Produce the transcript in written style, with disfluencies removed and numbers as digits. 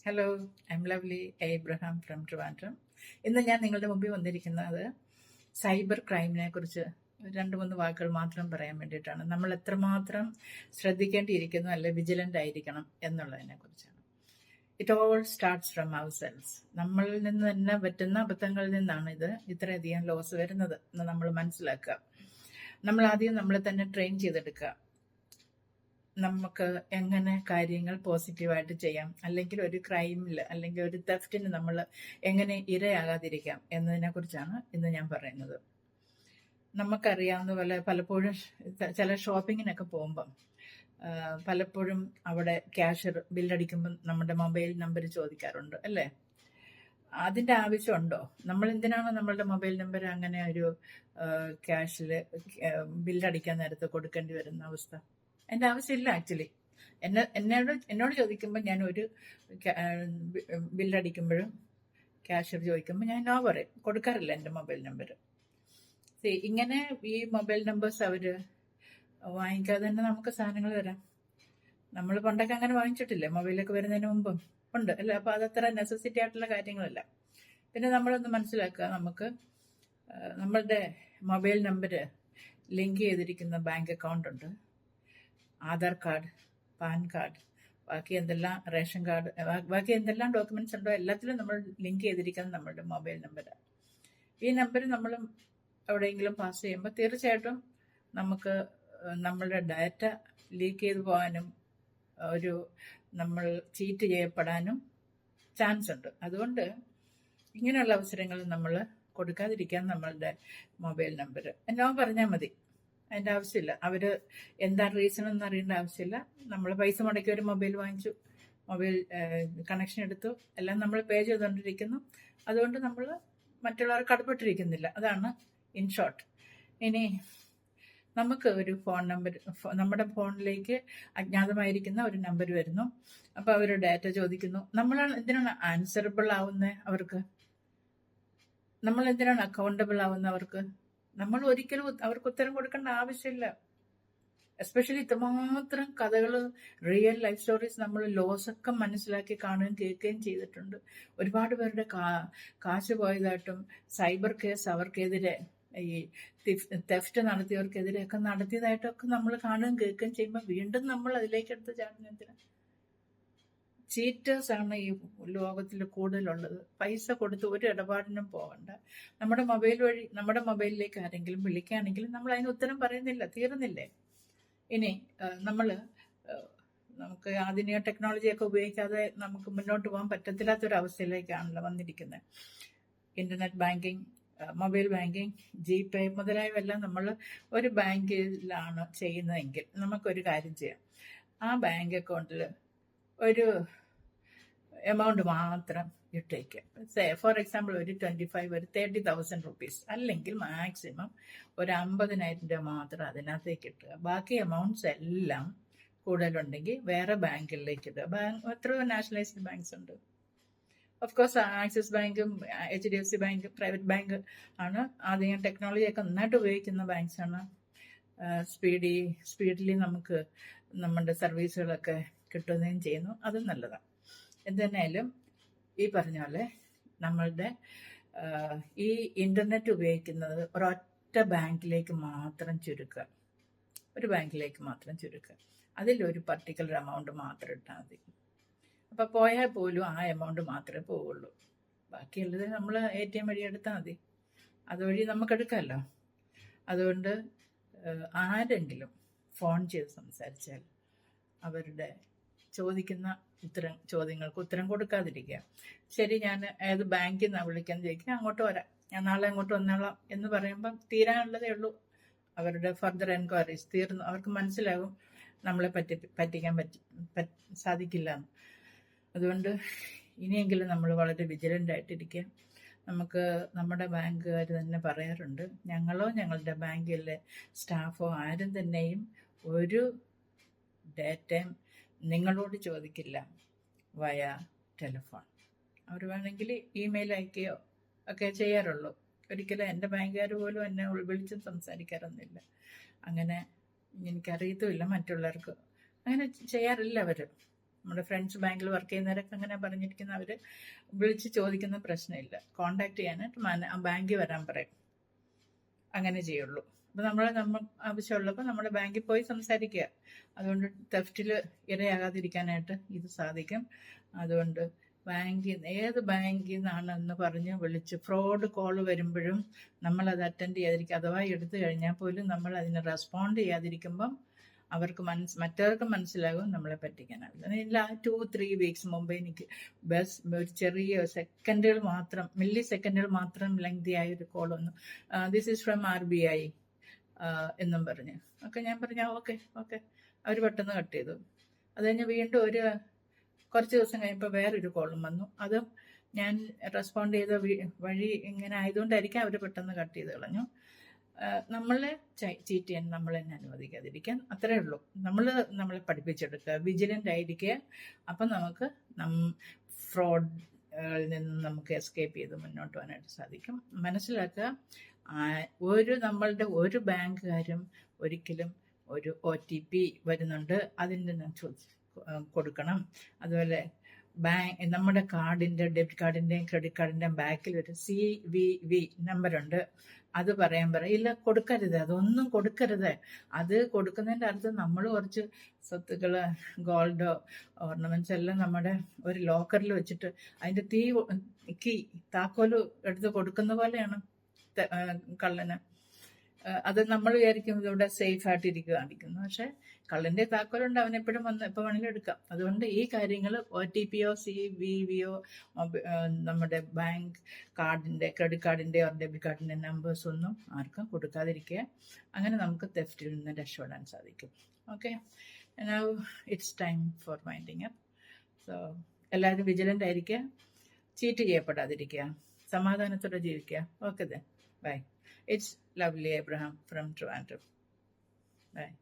Hello, I M lovely Abraham from Trivandrum. ഇന്ന് ഞാൻ നിങ്ങളുടെ മുമ്പിൽ വന്നിരിക്കുന്നത് സൈബർ ക്രൈമിനെ കുറിച്ച് രണ്ട് മൂന്ന് വാക്കുകൾ മാത്രം പറയാൻ വേണ്ടിയിട്ടാണ്. നമ്മൾ എത്രമാത്രം ശ്രദ്ധിക്കേണ്ടിയിരിക്കുന്നു, അല്ലെ വിജിലൻ്റ് ആയിരിക്കണം എന്നുള്ളതിനെ കുറിച്ചാണ്. It all starts from ourselves. നമ്മളിൽ നിന്ന് തന്നെ പറ്റുന്ന അബദ്ധങ്ങളിൽ നിന്നാണ് ഇത്രയധികം ലോസ് വരുന്നത് എന്ന് നമ്മൾ മനസ്സിലാക്കുക. നമ്മൾ ആദ്യം നമ്മളെ തന്നെ ട്രെയിൻ ചെയ്തെടുക്കുക. നമുക്ക് എങ്ങനെ കാര്യങ്ങൾ പോസിറ്റീവായിട്ട് ചെയ്യാം, അല്ലെങ്കിൽ ഒരു ക്രൈമിൽ അല്ലെങ്കിൽ ഒരു തെഫ്റ്റിന് നമ്മൾ എങ്ങനെ ഇരയാകാതിരിക്കാം എന്നതിനെ കുറിച്ചാണ് ഇന്ന് ഞാൻ പറയുന്നത്. നമുക്കറിയാവുന്ന പോലെ പലപ്പോഴും ചില ഷോപ്പിങ്ങിനൊക്കെ പോകുമ്പം പലപ്പോഴും അവിടെ ക്യാഷ്യർ ബില്ലടിക്കുമ്പം നമ്മുടെ മൊബൈൽ നമ്പർ ചോദിക്കാറുണ്ട്, അല്ലേ? അതിൻ്റെ ആവശ്യമുണ്ടോ? നമ്മൾ എന്തിനാണ് നമ്മളുടെ മൊബൈൽ നമ്പർ അങ്ങനെ ഒരു ക്യാഷിൽ ബില്ലടിക്കാൻ നേരത്ത് കൊടുക്കേണ്ടി വരുന്ന അവസ്ഥ? എൻ്റെ ആവശ്യമില്ല. ആക്ച്വലി എന്നോട് ചോദിക്കുമ്പോൾ ഞാൻ ഒരു ബില്ലടിക്കുമ്പോഴും ക്യാഷ്യർ ചോദിക്കുമ്പോൾ ഞാൻ നോ പറയും, കൊടുക്കാറില്ല എൻ്റെ മൊബൈൽ നമ്പർ. ഇങ്ങനെ ഈ മൊബൈൽ നമ്പേഴ്സ് അവർ വാങ്ങിക്കാതെ തന്നെ നമുക്ക് സാധനങ്ങൾ തരാം. നമ്മൾ പണ്ടൊക്കെ അങ്ങനെ വാങ്ങിച്ചിട്ടില്ലേ? മൊബൈലൊക്കെ വരുന്നതിന് മുമ്പും ഉണ്ട്, അല്ലേ? അപ്പോൾ അതത്ര നെസസിറ്റി ആയിട്ടുള്ള കാര്യങ്ങളല്ല. പിന്നെ നമ്മളൊന്ന് മനസ്സിലാക്കുക, നമുക്ക് നമ്മളുടെ മൊബൈൽ നമ്പർ ലിങ്ക് ചെയ്തിരിക്കുന്ന ബാങ്ക് അക്കൗണ്ട് ഉണ്ട്, ആധാർ കാർഡ്, പാൻ കാർഡ്, ബാക്കി എന്തെല്ലാം റേഷൻ കാർഡ്, ബാക്കി എന്തെല്ലാം ഡോക്യുമെന്റ്സ് ഉണ്ടോ എല്ലാത്തിലും നമ്മൾ ലിങ്ക് ചെയ്തിരിക്കുന്നത് നമ്മളുടെ മൊബൈൽ നമ്പറാണ്. ഈ നമ്പർ നമ്മൾ എവിടെയെങ്കിലും പാസ് ചെയ്യുമ്പോൾ തീർച്ചയായിട്ടും നമുക്ക് നമ്മളുടെ ഡാറ്റ ലീക്ക് ചെയ്തു പോകാനും നമ്മൾ ചീറ്റ് ചെയ്യപ്പെടാനും ചാൻസ് ഉണ്ട്. അതുകൊണ്ട് ഇങ്ങനെയുള്ള അവസരങ്ങൾ നമ്മൾ കൊടുക്കാതിരിക്കാൻ നമ്മളുടെ മൊബൈൽ നമ്പർ എന്നോ പറഞ്ഞാൽ മതി. അതിൻ്റെ ആവശ്യമില്ല. അവർ എന്താ റീസൺ എന്ന് അറിയേണ്ട ആവശ്യമില്ല. നമ്മൾ പൈസ മുടക്കി ഒരു മൊബൈൽ വാങ്ങിച്ചു, മൊബൈൽ കണക്ഷൻ എടുത്തു, എല്ലാം നമ്മൾ പേ ചെയ്തുകൊണ്ടിരിക്കുന്നു. അതുകൊണ്ട് നമ്മൾ മറ്റുള്ളവർ കടപ്പെട്ടിരിക്കുന്നില്ല. അതാണ് ഇൻ ഷോർട്ട്. ഇനി നമുക്ക് ഒരു ഫോൺ നമ്പർ, നമ്മുടെ ഫോണിലേക്ക് അജ്ഞാതമായിരിക്കുന്ന ഒരു നമ്പർ വരുന്നു. അപ്പോൾ അവർ ഡാറ്റ ചോദിക്കുന്നു. നമ്മൾ എന്തിനാണ് ആൻസറബിൾ ആവുന്നത് അവർക്ക്? നമ്മൾ എന്തിനാണ് അക്കൗണ്ടബിൾ ആവുന്നത് അവർക്ക്? നമ്മൾ ഒരിക്കലും അവർക്ക് ഉത്തരം കൊടുക്കേണ്ട ആവശ്യമില്ല. എസ്പെഷ്യലി ഇത്രമാത്രം കഥകൾ, റിയൽ ലൈഫ് സ്റ്റോറീസ് നമ്മൾ ലോസൊക്കെ മനസ്സിലാക്കി കാണുകയും കേൾക്കുകയും ചെയ്തിട്ടുണ്ട്. ഒരുപാട് പേരുടെ കാശ് പോയതായിട്ടും സൈബർ കേസ് അവർക്കെതിരെ, ഈ തെഫ്റ്റ് നടത്തിയവർക്കെതിരെയൊക്കെ നടത്തിയതായിട്ടൊക്കെ നമ്മൾ കാണുകയും കേൾക്കുകയും ചെയ്യുമ്പോൾ വീണ്ടും നമ്മൾ അതിലേക്ക് എടുത്ത് ചാടുന്നതിന് ചീറ്റേഴ്സ് ആണ് ഈ ലോകത്തിൽ കൂടുതലുള്ളത്. പൈസ കൊടുത്ത് ഒരു ഇടപാടിനും പോകണ്ട. നമ്മുടെ മൊബൈൽ വഴി നമ്മുടെ മൊബൈലിലേക്ക് ആരെങ്കിലും വിളിക്കുകയാണെങ്കിലും നമ്മൾ അതിന് ഉത്തരം പറയുന്നില്ല, തീർന്നില്ലേ? ഇനി നമുക്ക് ആധുനിക ടെക്നോളജിയൊക്കെ ഉപയോഗിക്കാതെ നമുക്ക് മുന്നോട്ട് പോകാൻ പറ്റത്തില്ലാത്തൊരവസ്ഥയിലേക്കാണല്ലോ വന്നിരിക്കുന്നത്. Internet banking, mobile banking, GPay മുതലായവെല്ലാം നമ്മൾ ഒരു ബാങ്കിലാണ് ചെയ്യുന്നതെങ്കിൽ നമുക്കൊരു കാര്യം ചെയ്യാം. ആ ബാങ്ക് അക്കൗണ്ടിൽ ഒരു എമൗണ്ട് മാത്രം ഇട്ടേക്കുക. ഫോർ എക്സാമ്പിൾ ഒരു 25, ഒരു 30,000 റുപ്പീസ്, അല്ലെങ്കിൽ മാക്സിമം ഒരു 50,000 രൂപ മാത്രം അതിനകത്തേക്ക് ഇട്ടുക. ബാക്കി എമൗണ്ട്സ് എല്ലാം കൂടുതലുണ്ടെങ്കിൽ വേറെ ബാങ്കിലേക്ക് ഇടുക. എത്രയോ നാഷണലൈസ്ഡ് ബാങ്ക്സ് ഉണ്ട്. ഓഫ് കോഴ്സ് ആക്സിസ് ബാങ്കും HDFC ബാങ്ക് പ്രൈവറ്റ് ബാങ്ക് ആണ്. ആദ്യം ടെക്നോളജിയൊക്കെ നന്നായിട്ട് ഉപയോഗിക്കുന്ന ബാങ്ക്സ് ആണ്. സ്പീഡിലി നമുക്ക് നമ്മുടെ സർവീസുകളൊക്കെ കിട്ടുകയും ചെയ്യുന്നു. അതും നല്ലതാണ്. എന്തെന്നായാലും ഈ പറഞ്ഞ പോലെ നമ്മളുടെ ഈ ഇന്റർനെറ്റ് ഉപയോഗിക്കുന്നത് ഒരൊറ്റ ബാങ്കിലേക്ക് മാത്രം ചുരുക്കുക. ഒരു ബാങ്കിലേക്ക് മാത്രം ചുരുക്കുക. അതിലൊരു പർട്ടിക്കുലർ എമൗണ്ട് മാത്രം ഇട്ടാൽ മതി. അപ്പോൾ പോയാൽ പോലും ആ എമൗണ്ട് മാത്രമേ പോവുള്ളൂ. ബാക്കിയുള്ളത് നമ്മൾ ATM വഴി എടുത്താൽ മതി. അതുവഴി നമുക്കെടുക്കാമല്ലോ. അതുകൊണ്ട് ആരെങ്കിലും ഫോൺ ചെയ്ത് സംസാരിച്ചാൽ അവരുടെ ചോദിക്കുന്ന ചോദ്യങ്ങൾക്ക് ഉത്തരം കൊടുക്കാതിരിക്കുക. ശരി, ഞാൻ ഏത് ബാങ്കിൽ നിന്നാണ് വിളിക്കാൻ ചോദിക്കുക, അങ്ങോട്ട് വരാം, ഞാൻ നാളെ അങ്ങോട്ട് വന്നോളാം എന്ന് പറയുമ്പം തീരാനുള്ളതേ ഉള്ളൂ. അവരുടെ ഫർദർ എൻക്വയറീസ് തീർന്നു. അവർക്ക് മനസ്സിലാകും നമ്മളെ പറ്റിക്കാൻ സാധിക്കില്ല എന്ന്. അതുകൊണ്ട് ഇനിയെങ്കിലും നമ്മൾ വളരെ വിജിലൻ്റ് ആയിട്ടിരിക്കുക. നമുക്ക് നമ്മുടെ ബാങ്കുകാർ തന്നെ പറയാറുണ്ട്, ഞങ്ങളോ ഞങ്ങളുടെ ബാങ്കിലെ സ്റ്റാഫോ ആരും തന്നെയും ഒരു ഡാറ്റയും നിങ്ങളോട് ചോദിക്കില്ല വയ ടെലിഫോൺ. അവർ വേണമെങ്കിൽ ഇമെയിൽ അയക്കുകയോ ഒക്കെ ചെയ്യാറുള്ളൂ. ഒരിക്കലും എൻ്റെ ബാങ്കുകാർ പോലും എന്നെ വിളിച്ചും സംസാരിക്കാറൊന്നുമില്ല. അങ്ങനെ എനിക്കറിയത്തുമില്ല മറ്റുള്ളവർക്ക് അങ്ങനെ ചെയ്യാറില്ല അവർ. നമ്മുടെ ഫ്രണ്ട്സ് ബാങ്കിൽ വർക്ക് ചെയ്യുന്നവരൊക്കെ അങ്ങനെ പറഞ്ഞിരിക്കുന്നവർ വിളിച്ച് ചോദിക്കുന്ന പ്രശ്നമില്ല. കോണ്ടാക്ട് ചെയ്യാനായിട്ട് ആ ബാങ്കിൽ വരാൻ പറയും. അങ്ങനെ ചെയ്യുള്ളൂ. അപ്പോൾ നമ്മൾ ആവശ്യമുള്ളപ്പോൾ നമ്മുടെ ബാങ്കിൽ പോയി സംസാരിക്കുക. അതുകൊണ്ട് തെഫ്റ്റിൽ ഇരയാകാതിരിക്കാനായിട്ട് ഇത് സാധിക്കും. അതുകൊണ്ട് ഏത് ബാങ്കിൽ നിന്നാണെന്ന് പറഞ്ഞ് വിളിച്ച് ഫ്രോഡ് കോൾ വരുമ്പോഴും നമ്മളത് അറ്റൻഡ് ചെയ്യാതിരിക്കുക. അഥവാ എടുത്തു കഴിഞ്ഞാൽ പോലും നമ്മൾ അതിന് റെസ്പോണ്ട് ചെയ്യാതിരിക്കുമ്പം മറ്റവർക്ക് മനസ്സിലാകും നമ്മളെ പറ്റിക്കാനാവില്ല. ഇല്ല, 2-3 വീക്സ് മുമ്പ് എനിക്ക് ഒരു ചെറിയ സെക്കൻഡുകൾ മാത്രം, മില്ലി സെക്കൻഡുകൾ മാത്രം ലെങ്തി ആയ ഒരു കോൾ വന്നു. ദിസ് ഈസ് ഫ്രം RBI എന്നും പറഞ്ഞ്. ഞാൻ പറഞ്ഞു ഓക്കെ. അവർ പെട്ടെന്ന് കട്ട് ചെയ്തു. അത് കഴിഞ്ഞ് വീണ്ടും കുറച്ച് ദിവസം കഴിഞ്ഞപ്പോൾ വേറൊരു കോളും വന്നു. അതും ഞാൻ റെസ്പോണ്ട് ചെയ്ത വഴി ഇങ്ങനെ ആയതുകൊണ്ടായിരിക്കും അവർ പെട്ടെന്ന് കട്ട് ചെയ്ത് കളഞ്ഞു. നമ്മളെ ചീറ്റ് ചെയ്യാൻ നമ്മൾ തന്നെ അനുവദിക്കാതിരിക്കാൻ, അത്രേ ഉള്ളൂ. നമ്മളെ പഠിപ്പിച്ചെടുക്കുക, വിജിലൻ്റ് ആയിരിക്കുക. അപ്പം നമുക്ക് ഫ്രോഡിൽ നിന്ന് നമുക്ക് എസ്കേപ്പ് ചെയ്ത് മുന്നോട്ട് പോകാനായിട്ട് സാധിക്കും. മനസ്സിലാക്കുക, നമ്മളുടെ ഒരു ബാങ്കുകാരും ഒരിക്കലും ഒരു OTP വരുന്നുണ്ട്, അതിൻ്റെ കൊടുക്കണം. അതുപോലെ നമ്മുടെ ഡെബിറ്റ് കാർഡിൻ്റെയും ക്രെഡിറ്റ് കാർഡിൻ്റെയും ബാക്കിൽ ഒരു CVV നമ്പറുണ്ട്. അത് പറയില്ല, കൊടുക്കരുത്, അതൊന്നും കൊടുക്കരുത്. അത് കൊടുക്കുന്നതിൻ്റെ അർത്ഥം നമ്മൾ കുറച്ച് സ്വത്തുക്കൾ, ഗോൾഡോ ഓർണമെന്റ്സ് എല്ലാം നമ്മുടെ ഒരു ലോക്കറിൽ വെച്ചിട്ട് അതിൻ്റെ താക്കോല് എടുത്ത് കൊടുക്കുന്ന പോലെയാണ് കള്ളന്. അത് നമ്മൾ വിചാരിക്കും ഇവിടെ സേഫ് ആയിട്ട് കാണിക്കുന്നു. പക്ഷെ കള്ളന്റെ താക്കോലുണ്ട്, അവനെപ്പോഴും എപ്പോൾ വേണമെങ്കിലും എടുക്കാം. അതുകൊണ്ട് ഈ കാര്യങ്ങൾ OTPയോ CVVയോ നമ്മുടെ ബാങ്ക് കാർഡിന്റെ, ക്രെഡിറ്റ് കാർഡിന്റെ ഡെബിറ്റ് കാർഡിന്റെ നമ്പേഴ്സ് ഒന്നും ആർക്കും കൊടുക്കാതിരിക്കുക. അങ്ങനെ നമുക്ക് തെഫ്റ്റിൽ നിന്ന് രക്ഷപ്പെടാൻ സാധിക്കും. Okay, now it's time for winding up. So എല്ലാവരും വിജിലൻ്റ് ആയിരിക്കുക, ചീറ്റ് ചെയ്യപ്പെടാതിരിക്കുക, സമാധാനത്തോടെ ജീവിക്കുക. Okay then, bye. It's lovely Abraham from Toronto. Bye.